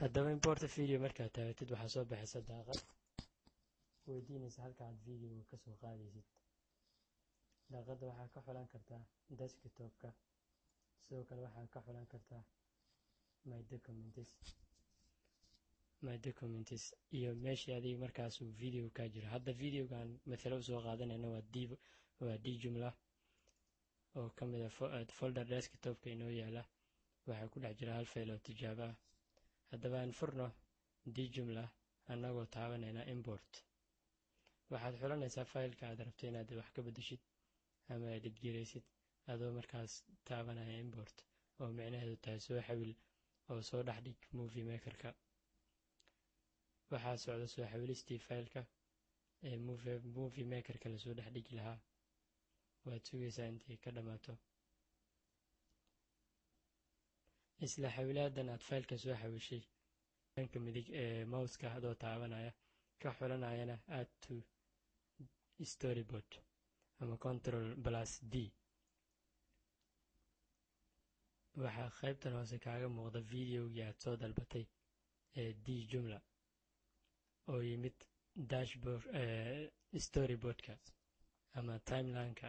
haddaba import video markaad taabatid waxaa soo baxaysa daaqad weydiinaysa halka aad videoga ka soo qaadaysid. daaqadda waxaa ka xulan kartaa desktop-ka, sidoo kale waxaa ka xulan kartaa my documents iyo meeshii adiga markaas uu video ka jiro. hadda videogan matalo soo qaadanayna waa djumla oo ka mid ah folder desktop-ka inoo yaala. waxaa ku dhex jira hal fayl oo tijaabo ah. haddaba aan furno djumla annagoo taabanayna import. waxaad xulanaysaa faylka aad rabto inaad wax ka beddeshid ama edit garaysid adoo markaas taabanaya import, oo micnaheedu tahay soo xawil oo soo dhex dhig movie maker-ka. waxaa socda soo xawilistii faylka ee movie maker-ka lasoo dhex dhigi lahaa. waad sugaysaa intay ka dhammaato. isla xawilaadan aad faylka soo xawishay dhanka midig ee mouse-ka adoo taabanaya ka xulanayana add to storyboard ama Ctrl+D. waxaa qaybtan hoose kaaga muuqda videogii aad soo dalbatay ee djumla oo yimid dashboard storyboard-ka ama timeline-ka.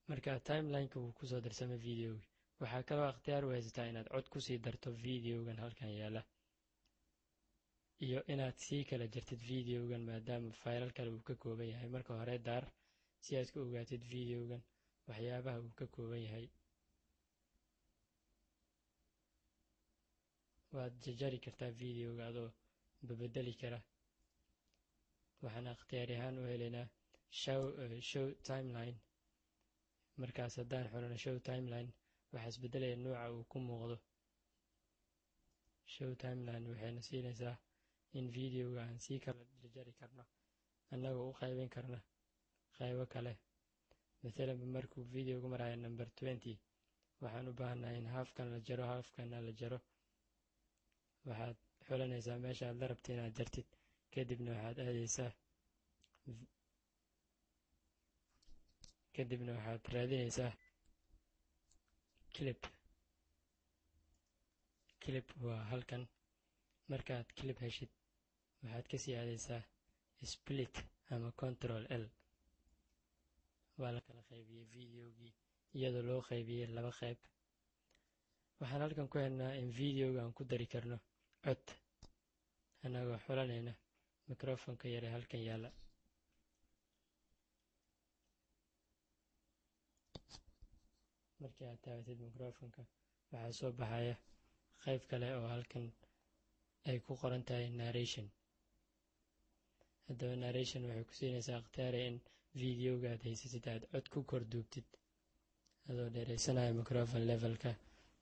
marka timeline-ka wuu kusoo darsamay videogii. waxaa kaloo ikhtiyaar u haysataa inaad cod kusii darto videogan halkan yaala, iyo inaad sii kala jartid videogan maadaama faylal kale uu ka kooban yahay. marka hore daar si aad ku ogaatid videogan waxyaabaha uu ka kooban yahay. waad jajari kartaa videoga adoo babedeli kara. waxaan ikhtiyaar ahaan u helaynaa show timeline. markaas haddaan xulano show timeline waxaa isbedelaya nooca uu ku muuqdo. show timeline waxayna siinaysaa in videoga aan sii kala jajari karno annagoo u qaybin karna qaybo kale. maalan markuu videogu marayo number 20 waxaan u baahanahay in halfkan la jaro halfkana la jaro. waxaad xulanaysaa meesha aad la rabta inaad jartid, kadibna waxaad raadinaysaa clip waa halkan. markaad clip heshid waxaad kasii aadaysaa split ama Ctrl+L. waa la kala qaybiyey videogii iyadoo loo qaybiyey 2 qayb. waxaan halkan ku helnaa in videoga aan ku dari karno cod annagoo xulanayna microfonka yare halkan yaala. markii aad taabatid microfonka waxaa soo baxaya qayb kale oo halkan ay ku qoran tahay narration. haddaba narration waxay ku siinaysaa ikhtiyaari in videoga aad haysatid aad cod ku korduubtid adoo dheeraysanaya microphone levelka.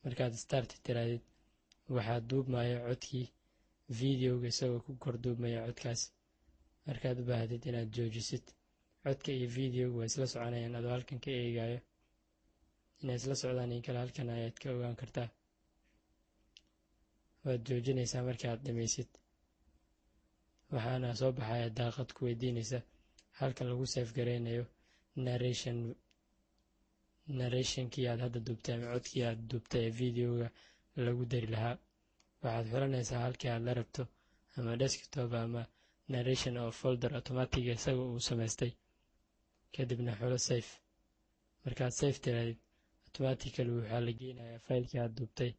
markaad start tiraadid waxaa duubmaya codkii videoga isagoo ku korduubmaya codkaas. markaad u baahdid inaad joojisid codka iyo videoga waa isla soconayaan adoo halkan ka eegayo inay isla socdaan in kale halkan ayaad ka ogaan kartaa. waad joojinaysaa markii aad dhamaysid. waxaana soo baxaya daaqad ku weydiinaysa halkan lagu save garaynayo narrationkii aad hadda duubtay ama codkii aad duubtay ee videoga lagu dari lahaa. waxaad xulanaysaa halkii aad la rabto ama desktop ama narration oo folder automatic isaga uu samaystay, kadibna xulo save. markaad save tiraadid automatically waxaa la geynayaa faylkii aad duubtay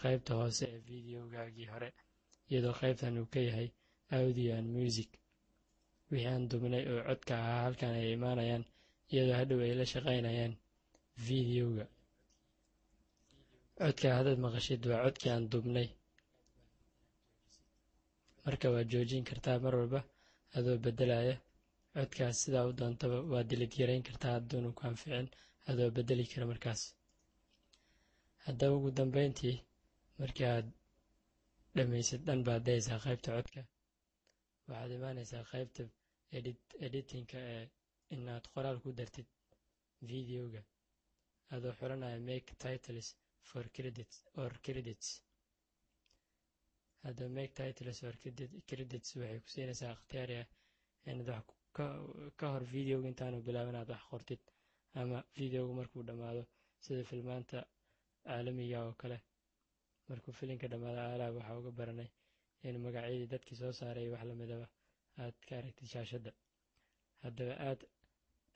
qaybta hoose ee videogaagii hore, iyadoo qaybtan uu ka yahay audio and music. wixii aan duubnay oo codka ahaa halkan ay imaanayaan iyadoo hadhow ay la shaqaynayaan videoga. codka haddaad maqashid waa codkii aan duubnay. marka waad joojin kartaa mar walba adoo bedelaya codkaas sidaa u doontaba. waad delete garayn kartaa hadduunu ku anficin adoo bedeli kara markaas. haddaba ugu dambeyntii markii aad dhamaysid dhan baad dayaysaa qaybta codka. waxaad imaanaysaa qaybta editingka ee inaad qoraal ku dartid videoga adoo xulanaya make titles for credits. haddaba make titles for credits waxay ku siinaysaa ikhtiyaari ah inaad wax ka hor videoga intaanu bilaabin aad wax qortid, ama videoga markuu dhammaado sida filmaanta caalamiga oo kale markuu filinka dhammaada alaab waxaa uga baranay in magacyadii dadkii soo saaray wax lamidaba aad ka aragtid shaashadda. haddaba aad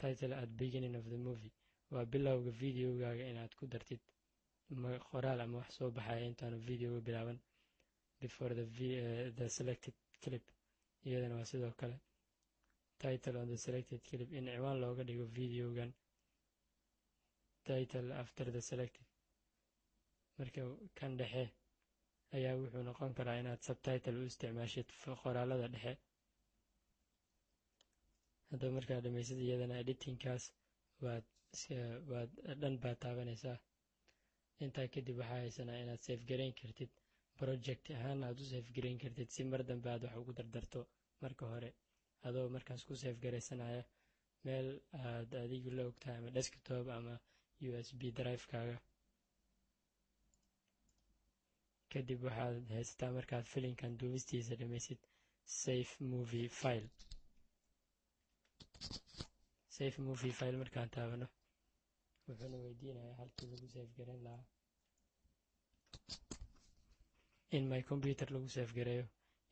title at beginning of the movie waa bilowga videogaaga inaad ku dartid qoraal ama wax soo baxaya intaanu videoga bilaaban before the selected clip. iyadana waa sidoo kale title on the selected clip in ciwaan looga dhigo videogan title after the selected. marka kan dhexe ayaa wuxuu noqon karaa inaad subtitle u isticmaashid qoraalada dhexe. haddaba markaad dhamaysid iyadana editingkaas waad dhan baad taabanaysaa. intaa kadib waxaa haysanaa inaad safe garayn kartid project ahaan aad u safe garayn kartid si mar dambe aad wax ugu dardarto marka hore adoo markaas ku safe garaysanaya meel aad adigu la ogtahay ama desktop ama USB drive-kaaga. kadib waxaad haysataa markaad filinkan duubistiisa dhamaysid safe movie file markaan taabano wuxuuna weydiinayaa halkii lagu safe garayn lahaa. in my computer lagu safe gareeyo,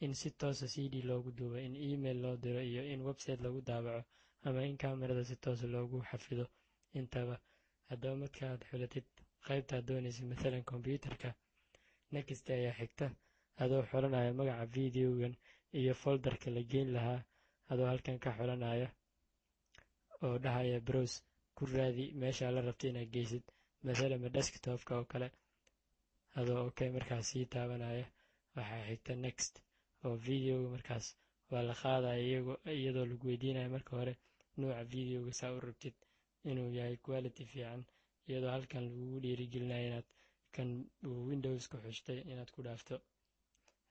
in si toosa CD loogu duubo, in email loo diro iyo in website lagu daabaco ama in kamerada si toosa loogu xafido intaba. haddaba markaad xulatid qaybtaad doonaysa mathalan computerka, next ayaa xigta adoo xulanaya magaca videogan iyo folderka la geyn lahaa adoo halkan ka xulanaya oo dhahaya browse ku raadi meesha la rabta inaad geysid mathalan desktopka oo kale adoo markaas sii taabanaya. waxaa xigta next oo videoga markaas waa la qaadaya iyadoo lagu weydiinaya marka hore nuuca videoga saa u rabtid inuu yahay quality fiican, iyadoo halkan lagugu dhiirigelinaya inaad kan Windows ku xushtay inaad ku dhaafto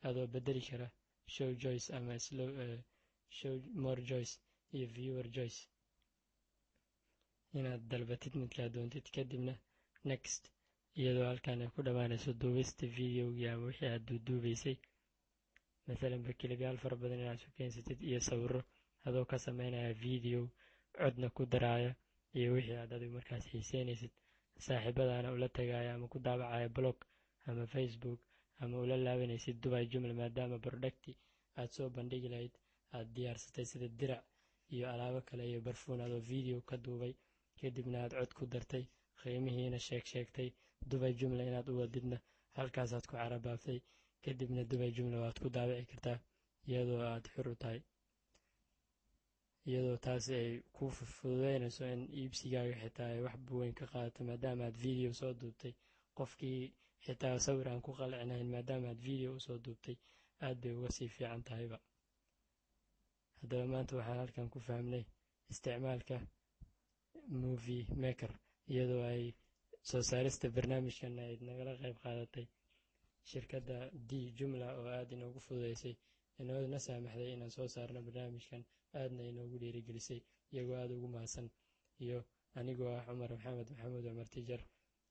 adoo bedeli kara show choice ama show more choice iyo viewer choice inaad dalbatid midkaa doontid. kadibna next iyadoo halkan ay ku dhammaanayso duubista videogii ama wixii aad duubaysay mathalan kilibyaal fara badan inaad isu keensatid iyo sawiro adoo ka sameynaya video codna ku daraaya iyo wixii aad adigu markaas xiiseynaysid saaxiibadaana ula tagaaya ama ku daabacaya blog ama Facebook ama ula laabanaysid Dubai Jumla maadaama producti aad soo bandhigi lahayd aad diyaarsatay sida dirac iyo alaabo kale iyo barfuun adoo video ka duubay kadibna aad cod ku dartay qiimihiina sheegtay Dubai Jumla inaad u wadidna halkaasaad ku carabaaftay kadibna Dubai Jumla waad ku daabici kartaa iyadoo aad xur u tahay, iyadoo taasi ay ku fududeynayso in iibsigaaga xitaa ay wax weyn ka qaadato maadaama aad video soo duubtay. qofkii xitaa sawir aan ku qalcinayn maadaama aad video usoo duubtay aad bay uga sii fiican tahayba. haddaba maanta waxaan halkan ku fahmnay isticmaalka movie maker iyadoo ay soo saarista barnaamijkan ay nagala qayb qaadatay shirkadda Jumla oo aad inoogu fududeysay inoona saamaxday inaan soo saarno barnaamijkan aadna inoogu dhiirigelisay iyagoo aad ugu mahadsan. iyo anigoo ah Cumar Maxamuud Cumar Tijar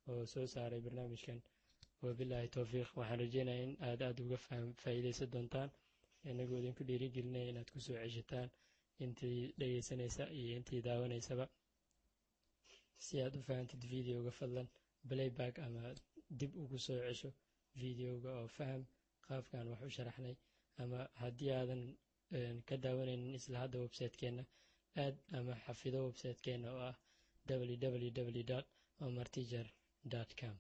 oo soo saaray barnaamijkan. wabilaahi towfiiq. waxaan rajeynayaa in aad uga faa'iidaysan doontaan inagoo idinku dhiirigelinaya inaad ku soo ceshataan intii dhegaysanaysa iyo intii daawanaysaba. si aad u fahantid videoga fadlan playback ama dib ugu soo cesho videoga oo faham qaabkaan wax u sharaxnay, ama haddii aadan ka daawanaynin isla hadda website-keena aad ama xafido website-keena oo ah www.omartijar.com.